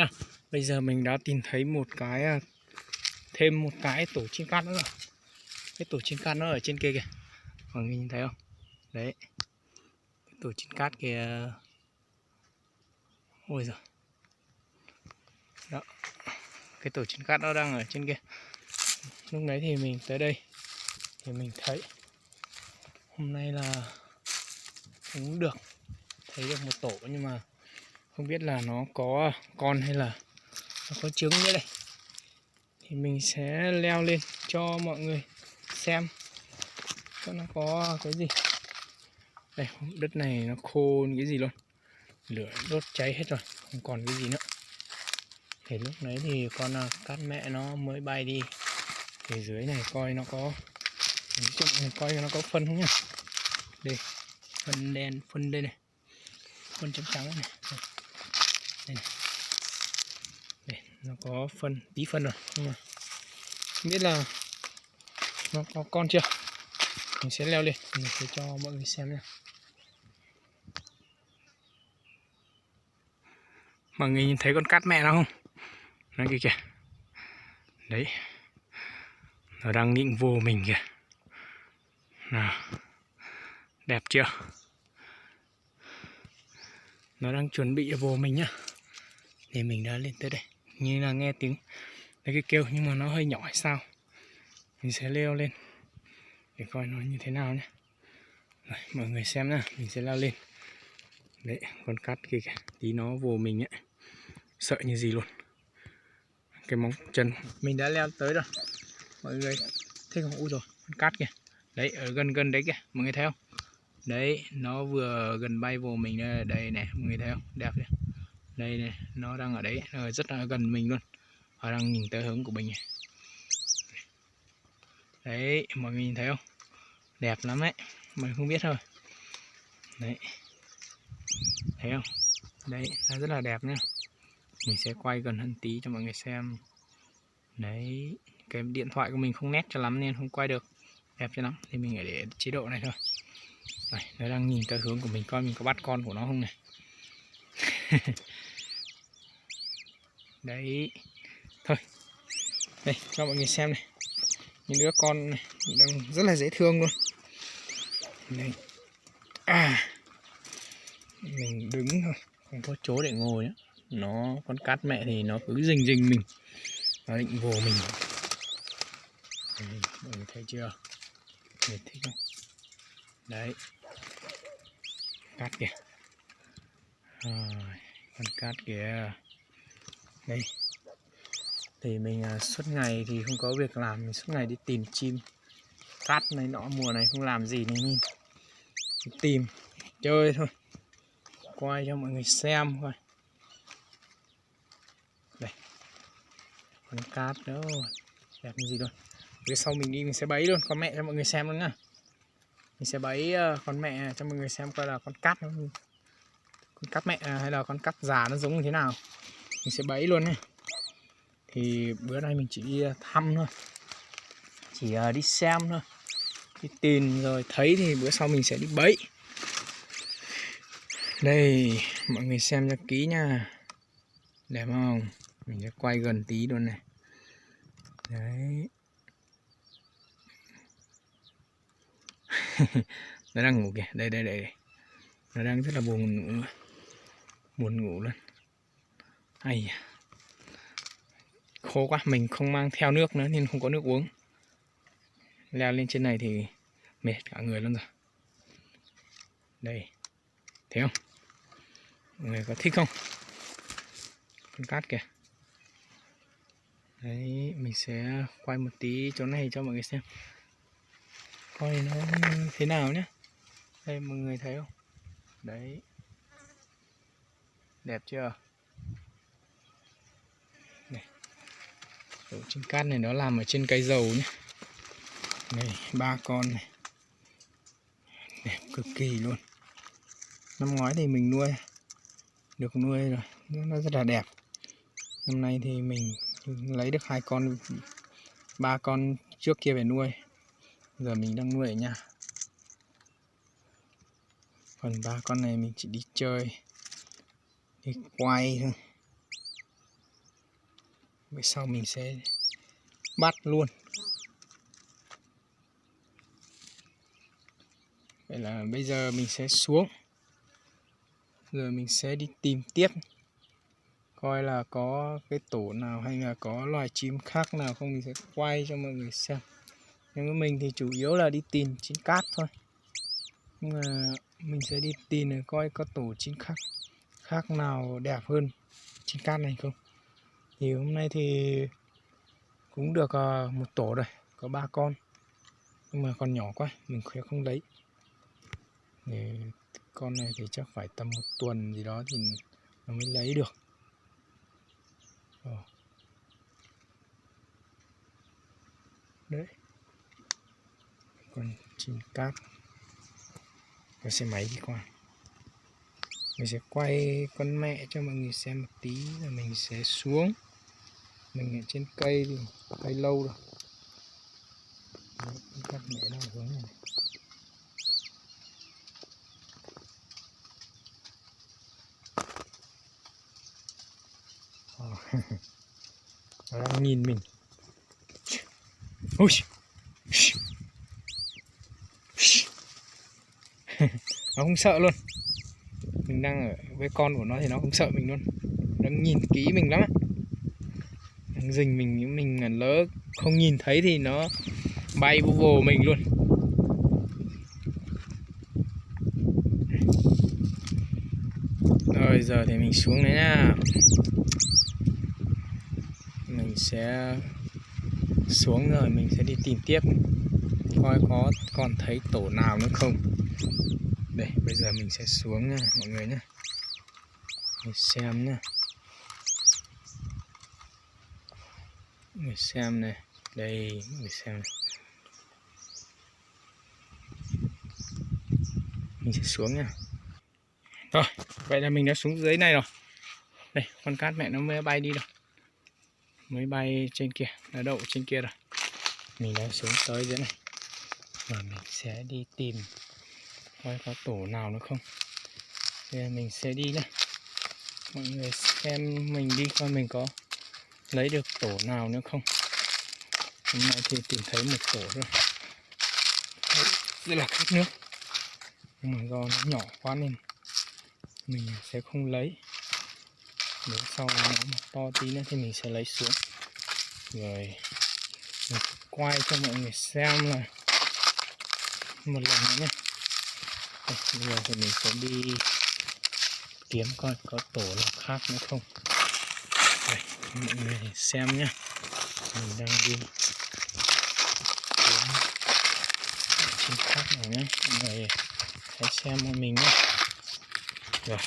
nhá. Bây giờ mình đã tìm thấy một cái, thêm một cái tổ chim cát nữa rồi. Cái tổ chim cát nó ở trên kia kìa, mọi người nhìn thấy không? Đấy, cái tổ chim cát kìa. Ôi giời, đó, cái tổ chim cát nó đang ở trên kia. Lúc đấy thì mình tới đây thì mình thấy hôm nay là cũng được, thấy được một tổ, nhưng mà không biết là nó có con hay là nó có trứng nữa đây. Thì mình sẽ leo lên cho mọi người xem nó có cái gì. Đây, đất này nó khô cái gì luôn, lửa đốt cháy hết rồi, không còn cái gì nữa. Thì lúc đấy thì con cát mẹ nó mới bay đi. Thì dưới này coi nó có, ví dụ này coi nó có phân không nhá. Đây, phân đen, phân đây này, phân trắng trắng này. Đây này. Đây, nó có phân, tí phân rồi, nhưng mà không biết là nó có con chưa. Mình sẽ leo lên, mình sẽ cho mọi người xem nha. Mọi người nhìn thấy con cát mẹ nó không? Nó kìa kìa. Đấy, nó đang định vô mình kìa. Nào, đẹp chưa? Nó đang chuẩn bị vô mình nhá. Thì mình đã lên tới đây. Như là nghe tiếng đấy cái kêu, nhưng mà nó hơi nhỏ hay sao. Mình sẽ leo lên để coi nó như thế nào nhé. Rồi, mọi người xem nha, mình sẽ leo lên. Đấy, con cát kia kìa, tí nó vô mình ấy, sợ như gì luôn. Cái móng chân mình đã leo tới rồi. Mọi người thấy không? Ui rồi, con cát kìa. Đấy, ở gần gần đấy kìa, mọi người thấy không? Đấy, nó vừa gần bay vô mình đây, đây này, mọi người thấy không? Đẹp chưa? Đây này, nó đang ở đấy, nó rất là gần mình luôn. Nó đang nhìn tới hướng của mình này. Đấy, mọi người nhìn thấy không? Đẹp lắm đấy, mình không biết thôi. Đấy, thấy không? Đấy, nó rất là đẹp nhá. Mình sẽ quay gần hơn tí cho mọi người xem. Đấy, cái điện thoại của mình không nét cho lắm nên không quay được đẹp cho lắm, thì mình phải để chế độ này thôi. Đây, nó đang nhìn tới hướng của mình, coi mình có bắt con của nó không này. Đấy, thôi, đây cho mọi người xem này, những đứa con này đang rất là dễ thương luôn. Đây, mình đứng thôi, không có chỗ để ngồi nữa. Nó, con cát mẹ thì nó cứ rình rình mình, nó định vồ mình. Đây, mọi người thấy chưa? Người thích không? Đấy, cát kìa. Con cát kìa. Đây, thì mình suốt ngày thì không có việc làm, mình suốt ngày đi tìm chim cát này nọ, mùa này không làm gì nên mình tìm chơi thôi, quay cho mọi người xem thôi. Đây, con cát đó đẹp như gì luôn. Phía sau mình đi mình sẽ bẫy luôn con mẹ cho mọi người xem luôn nhá. Mình sẽ bẫy con mẹ cho mọi người xem coi là con cát nó, con cát mẹ hay là con cát già nó giống như thế nào. Mình sẽ bẫy luôn nhé. Thì bữa nay mình chỉ đi thăm thôi, chỉ đi xem thôi, đi tìm rồi thấy thì bữa sau mình sẽ đi bẫy. Đây, mọi người xem cho kỹ nha, đẹp không? Mình sẽ quay gần tí luôn này. Đấy. Nó đang ngủ kìa, đây đây đây, nó đang rất là buồn ngủ luôn. Ai da, khô quá, mình không mang theo nước nữa nên không có nước uống. Leo lên trên này thì mệt cả người luôn rồi. Đây, thấy không? Mọi người có thích không? Con cát kìa. Đấy, mình sẽ quay một tí chỗ này cho mọi người xem, coi nó thế nào nhé. Đây, mọi người thấy không? Đấy, đẹp chưa? Này, tổ chim cát này nó làm ở trên cây dầu nhé. Đây, 3 con này, đẹp cực kỳ luôn. Năm ngoái thì mình được nuôi rồi, nó rất là đẹp. Năm nay thì mình lấy được 2 con, 3 con trước kia về nuôi, giờ mình đang nuôi ở nhà. Còn 3 con này mình chỉ đi chơi, đi quay thôi. Vậy sau mình sẽ bắt luôn. Vậy là bây giờ mình sẽ xuống. Rồi mình sẽ đi tìm tiếp. Coi là có cái tổ nào hay là có loài chim khác nào không, mình sẽ quay cho mọi người xem. Nhưng với mình thì chủ yếu là đi tìm chín cát thôi. Nhưng mà mình sẽ đi tìm để coi có tổ chín khác nào đẹp hơn chín cát này không. Thì hôm nay thì cũng được một tổ rồi, có 3 con. Nhưng mà còn nhỏ quá, mình sẽ không lấy. Để con này thì chắc phải tầm 1 tuần gì đó thì nó mới lấy được. Đấy, con chim cát. Cái xe máy đi qua. Mình sẽ quay con mẹ cho mọi người xem một tí rồi mình sẽ xuống. Mình ở trên cây thì cây lâu rồi. Đấy, các mẹ đang hướng này. Nó đang nhìn mình. Ui. Nó không sợ luôn. Mình đang ở với con của nó thì nó không sợ mình luôn. Nó nhìn kỹ mình lắm á. Đang rình mình lỡ không nhìn thấy thì nó bay vô vồ mình luôn. Rồi giờ thì mình xuống đấy nha. Mình sẽ xuống rồi mình sẽ đi tìm tiếp. Coi có còn thấy tổ nào nữa không. Đây, bây giờ mình sẽ xuống nha mọi người nhé. Mình xem nhá. Người xem này. Đây, người xem này. Mình sẽ xuống nha. Rồi, vậy là mình đã xuống dưới này rồi. Đây, con cát mẹ nó mới bay đi rồi. Mới bay trên kia, nó đậu trên kia rồi. Mình đã xuống tới dưới này. Và mình sẽ đi tìm coi có tổ nào nữa không. Bây giờ mình sẽ đi nhá. Mọi người xem mình đi coi mình có lấy được tổ nào nữa không. Hôm nay thì tìm thấy một tổ rồi. Đấy, rất là khát nước. Nhưng mà do nó nhỏ quá nên mình sẽ không lấy. Nếu sau nó mà to tí nữa thì mình sẽ lấy xuống. Rồi mình quay cho mọi người xem là một lần nữa nhé. Bây giờ thì mình sẽ đi kiếm coi có tổ nào khác nữa không. Đây, mọi người xem nhé. Mình đang đi kiếm chim khác nào nhé. Mọi người hãy xem cho mình nhé. Rồi.